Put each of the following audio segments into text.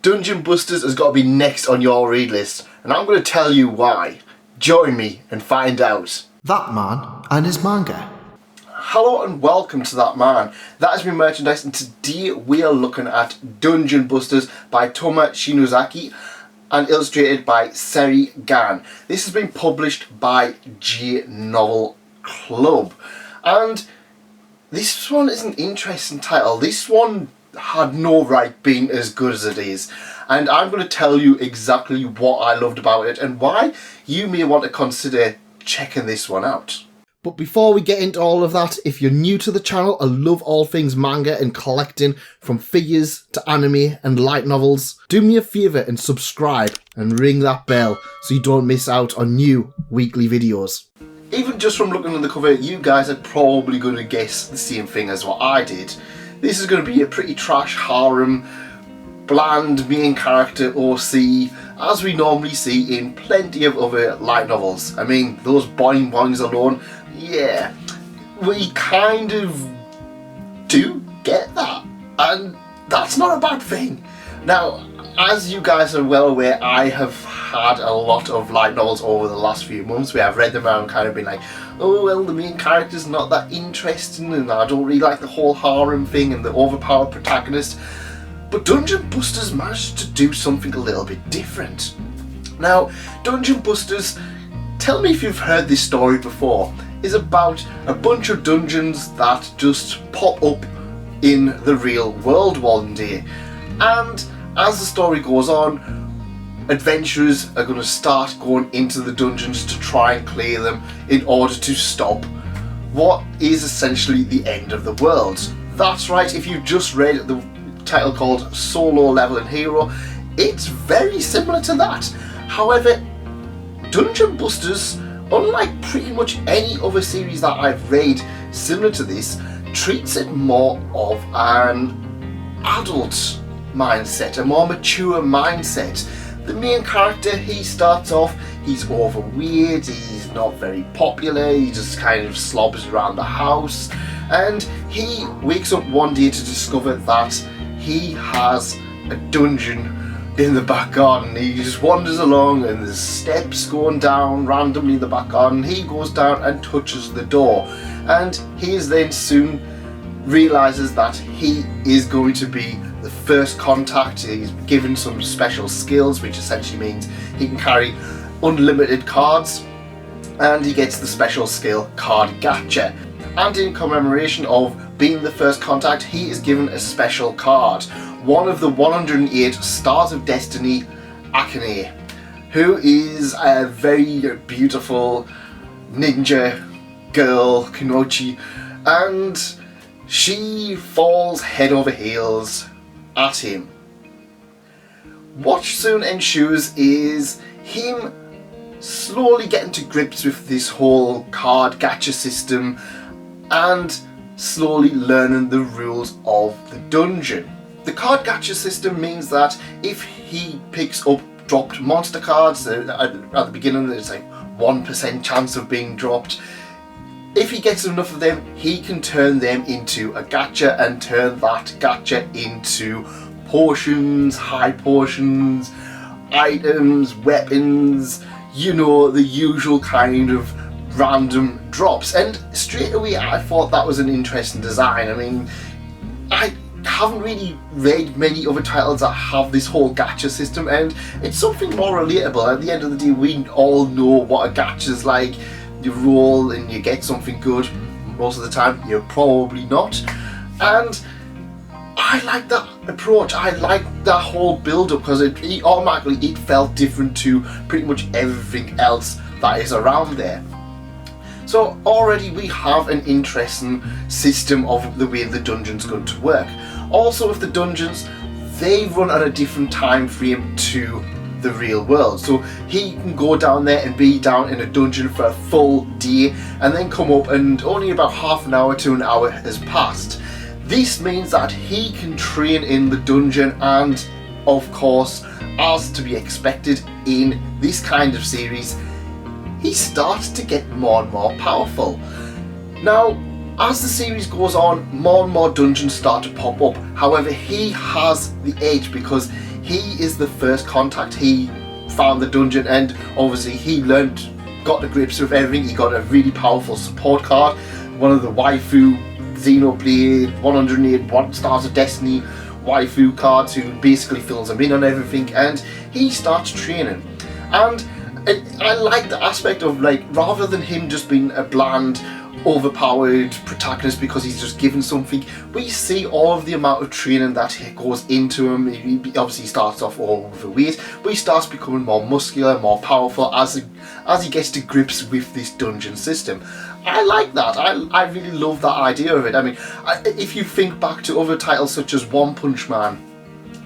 Dungeon Busters has got to be next on your read list, and I'm going to tell you why. Join me and find out. That man and his manga. Hello and welcome to That Man. That is my merchandise, and today we are looking at Dungeon Busters by Toma Shinozaki and illustrated by Seri Gan. This has been published by J Novel Club, and this one is an interesting title. This one had no right being as good as it is, and I'm going to tell you exactly what I loved about it and why you may want to consider checking this one out. But before we get into all of that, if you're new to the channel and love all things manga and collecting, from figures to anime and light novels, do me a favour and subscribe and ring that bell so you don't miss out on new weekly videos. Even just from looking at the cover, you guys are probably going to guess the same thing as what I did. This is going to be a pretty trash harem, bland main character OC, as we normally see in plenty of other light novels. I mean, those boing boings alone, yeah, we kind of do get that, and that's not a bad thing. Now, as you guys are well aware, I have had a lot of light novels over the last few months where I've read them out and kind of been like, oh well, the main character's not that interesting and I don't really like the whole harem thing and the overpowered protagonist. But Dungeon Busters managed to do something a little bit different. Now, Dungeon Busters, tell me if you've heard this story before, is about a bunch of dungeons that just pop up in the real world one day. And as the story goes on, adventurers are going to start going into the dungeons to try and clear them in order to stop what is essentially the end of the world. That's right, if you just read the title called Solo Leveling Hero, it's very similar to that. However, Dungeon Busters, unlike pretty much any other series that I've read similar to this, treats it more of an adult mindset, a more mature mindset. The main character, he starts off, he's overweight, he's not very popular, he just kind of slobbers around the house, and he wakes up one day to discover that he has a dungeon in the back garden. He just wanders along and there's steps going down randomly in the back garden. He goes down and touches the door, and he is then soon realizes that he is going to be the first contact. He's given some special skills, which essentially means he can carry unlimited cards, and he gets the special skill Card Gacha. And in commemoration of being the first contact, he is given a special card, one of the 108 Stars of Destiny, Akane, who is a very beautiful ninja girl, Kunoichi, and she falls head over heels at him. What soon ensues is him slowly getting to grips with this whole card gacha system and slowly learning the rules of the dungeon. The card gacha system means that if he picks up dropped monster cards, at the beginning there's like 1% chance of being dropped. If he gets enough of them, he can turn them into a gacha and turn that gacha into potions, high potions, items, weapons, you know, the usual kind of random drops. And straight away I thought that was an interesting design. I mean, I haven't really read many other titles that have this whole gacha system, and it's something more relatable. At the end of the day, we all know what a gacha's like. You roll and you get something good. Most of the time you're probably not, and I like that approach. I like that whole build up because it automatically felt different to pretty much everything else that is around there. So already we have an interesting system of the way the dungeon's going to work. Also with the dungeons, they run at a different time frame to the real world. So he can go down there and be down in a dungeon for a full day and then come up and only about half an hour to an hour has passed. This means that he can train in the dungeon, and of course, as to be expected in this kind of series, he starts to get more and more powerful. Now, as the series goes on, more and more dungeons start to pop up. However, he has the edge because he is the first contact. He found the dungeon, and obviously he got to grips with everything. He got a really powerful support card, one of the Waifu Xenoblade 108 Stars of Destiny Waifu cards, who basically fills him in on everything, and he starts training. And I like the aspect of, like, rather than him just being a bland, overpowered protagonist because he's just given something, we see all of the amount of training that goes into him. He obviously starts off all overweight, but he starts becoming more muscular, more powerful as he gets to grips with this dungeon system. I like that. I really love that idea of it. I mean, if you think back to other titles such as One Punch Man,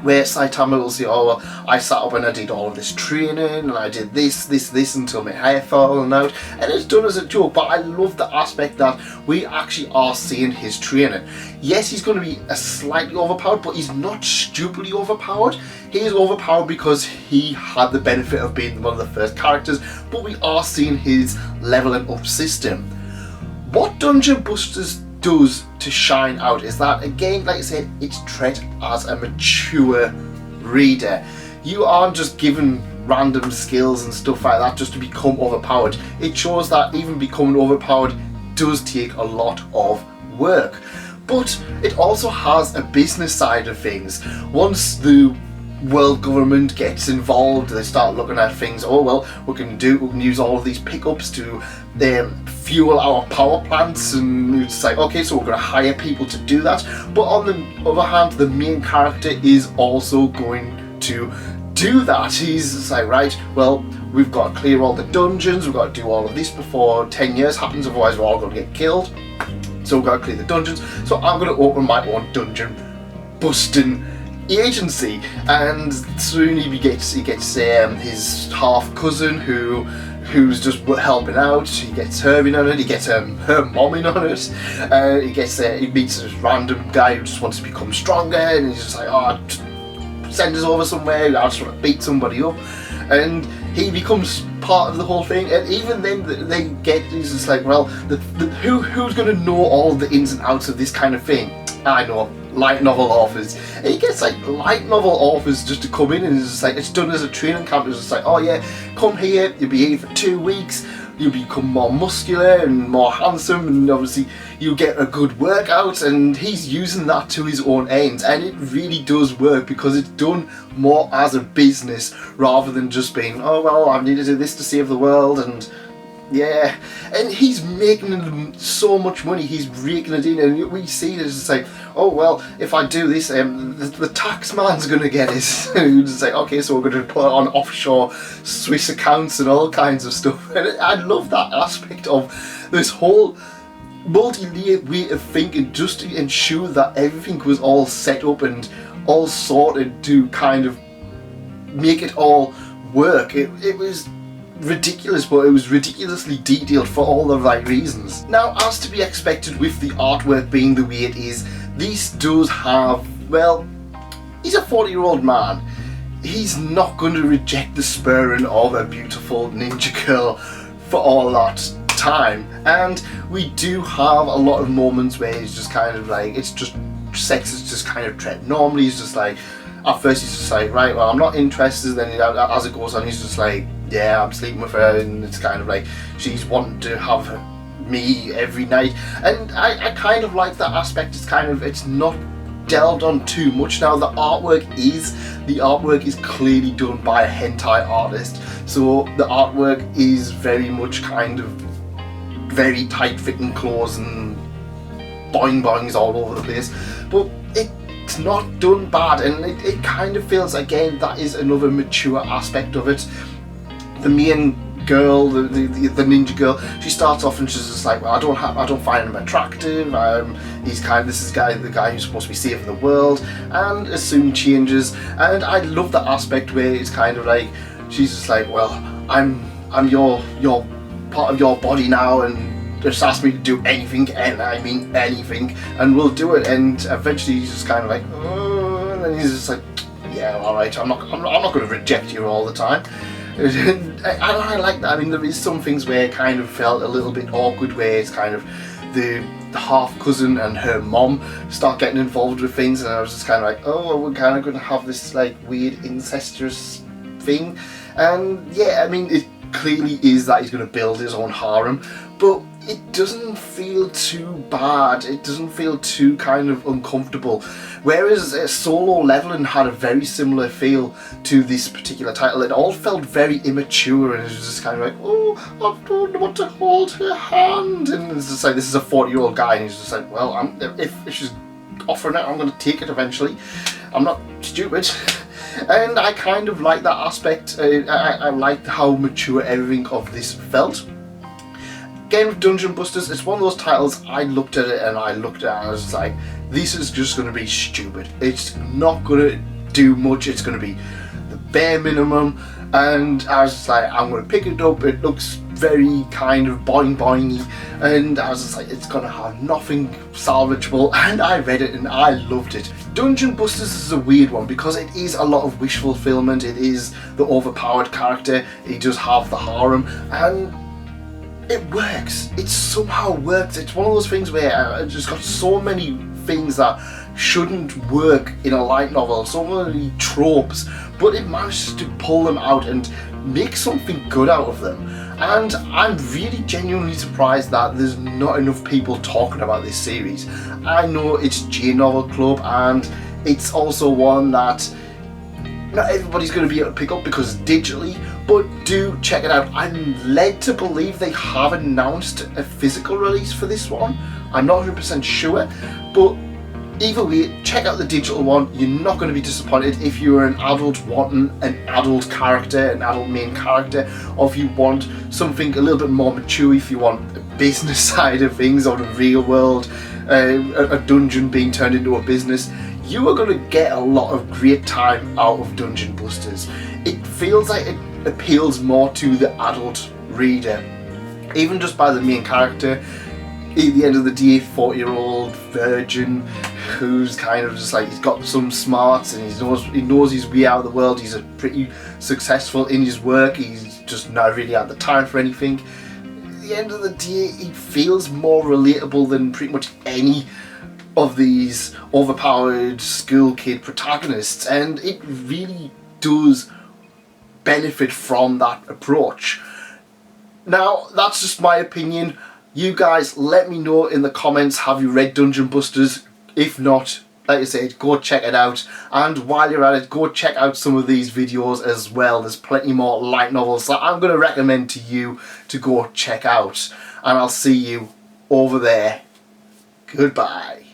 where Saitama will say, oh, well, I sat up and I did all of this training, and I did this until my hair falling out, and it's done as a joke. But I love the aspect that we actually are seeing his training. Yes, he's going to be a slightly overpowered, but he's not stupidly overpowered. He is overpowered because he had the benefit of being one of the first characters, but we are seeing his leveling up system. What Dungeon Busters does to shine out is that, again, like I said, it's treated as a mature reader. You aren't just given random skills and stuff like that just to become overpowered. It shows that even becoming overpowered does take a lot of work. But it also has a business side of things. Once the world government gets involved, they start looking at things. Oh well, we can use all of these pickups to fuel our power plants, and it's like, okay, so we're going to hire people to do that. But on the other hand, the main character is also going to do that. He's just like, right, well, we've got to clear all the dungeons, we've got to do all of this before 10 years happens, otherwise we're all going to get killed. So we've got to clear the dungeons. So I'm going to open my own dungeon busting agency, and soon he gets his half cousin who's just helping out. He gets her in on it. He gets her mom in on it. He meets this random guy who just wants to become stronger, and he's just like, oh, send us over somewhere. I just want to beat somebody up, and he becomes part of the whole thing. And even then, he's just like, well, who's going to know all the ins and outs of this kind of thing? I know. Light novel authors. And he gets like light novel authors just to come in, and it's just like, it's done as a training camp. It's just like, oh yeah, come here, you'll be here for 2 weeks, you'll become more muscular and more handsome, and obviously you get a good workout. And he's using that to his own ends, and it really does work because it's done more as a business rather than just being, oh well, I need to do this to save the world. And yeah, and he's making them so much money, he's raking it in, and we see it as just like, oh well, if I do this, the tax man's going to get it. It's like, okay, so we're going to put it on offshore Swiss accounts and all kinds of stuff. And I love that aspect of this whole multi-layered way of thinking, just to ensure that everything was all set up and all sorted to kind of make it all work. It was ridiculous, but it was ridiculously detailed for all the right reasons. Now, as to be expected with the artwork being the way it is, this does have, well, he's a 40-year-old man. He's not going to reject the spurring of a beautiful ninja girl for all that time. And we do have a lot of moments where he's just kind of like, it's just, sex is just kind of tread normally. He's just like, at first he's just like, right, well, I'm not interested. Then as it goes on, he's just like, yeah, I'm sleeping with her, and it's kind of like she's wanting to have me every night. And I kind of like that aspect. It's not delved on too much. Now the artwork is clearly done by a hentai artist, so the artwork is very much kind of very tight fitting clothes and boing boings all over the place, but it's not done bad, and it kind of feels, again, that is another mature aspect of it. The main girl, the ninja girl, she starts off and she's just like, well, I don't find him attractive. This is the guy who's supposed to be saving the world, and it soon changes. And I love the aspect where it's kind of like, she's just like, well, I'm your part of your body now, and just ask me to do anything, and I mean anything, and we'll do it. And eventually he's just kind of like, oh, and then he's just like, yeah, all right, I'm not going to reject you all the time. And I like that. I mean, there is some things where it kind of felt a little bit awkward, where it's kind of the half cousin and her mom start getting involved with things, and I was just kind of like, oh, we're kind of going to have this like weird incestuous thing. And yeah, I mean, it clearly is that he's going to build his own harem, but it doesn't feel too bad. It doesn't feel too kind of uncomfortable. Whereas Solo Leveling had a very similar feel to this particular title. It all felt very immature, and it was just kind of like, oh, I don't want to hold her hand. And it's just like, this is a 40-year-old guy, and he's just like, well, if she's offering it, I'm going to take it eventually. I'm not stupid. And I kind of like that aspect. I liked how mature everything of this felt. Again, with Dungeon Busters, it's one of those titles, I looked at it and I was just like, this is just going to be stupid. It's not going to do much. It's going to be the bare minimum. And I was just like, I'm going to pick it up. It looks very kind of boing-boingy. And I was just like, it's going to have nothing salvageable. And I read it and I loved it. Dungeon Busters is a weird one because it is a lot of wish fulfillment. It is the overpowered character. He does have the harem. And it works. It somehow works. It's one of those things where I've just got so many things that shouldn't work in a light novel, so many tropes, but it manages to pull them out and make something good out of them. And I'm really genuinely surprised that there's not enough people talking about this series. I know it's J Novel Club, and it's also one that not everybody's going to be able to pick up because digitally, but do check it out. I'm led to believe they have announced a physical release for this one. I'm not 100% sure, but either way, check out the digital one. You're not going to be disappointed if you're an adult wanting an adult character, an adult main character, or if you want something a little bit more mature, if you want the business side of things or the real world, a dungeon being turned into a business. You are going to get a lot of great time out of Dungeon Busters. It feels like it appeals more to the adult reader, even just by the main character. At the end of the day, 40-year-old virgin who's kind of just like, he's got some smarts and he knows his way out of the world. He's pretty successful in his work. He's just not really at the time for anything. At the end of the day, he feels more relatable than pretty much any of these overpowered school kid protagonists, and it really does benefit from that approach. Now, that's just my opinion. You guys, let me know in the comments, have you read Dungeon Busters? If not, like I said, go check it out. And while you're at it, go check out some of these videos as well. There's plenty more light novels that I'm going to recommend to you to go check out. And I'll see you over there. Goodbye.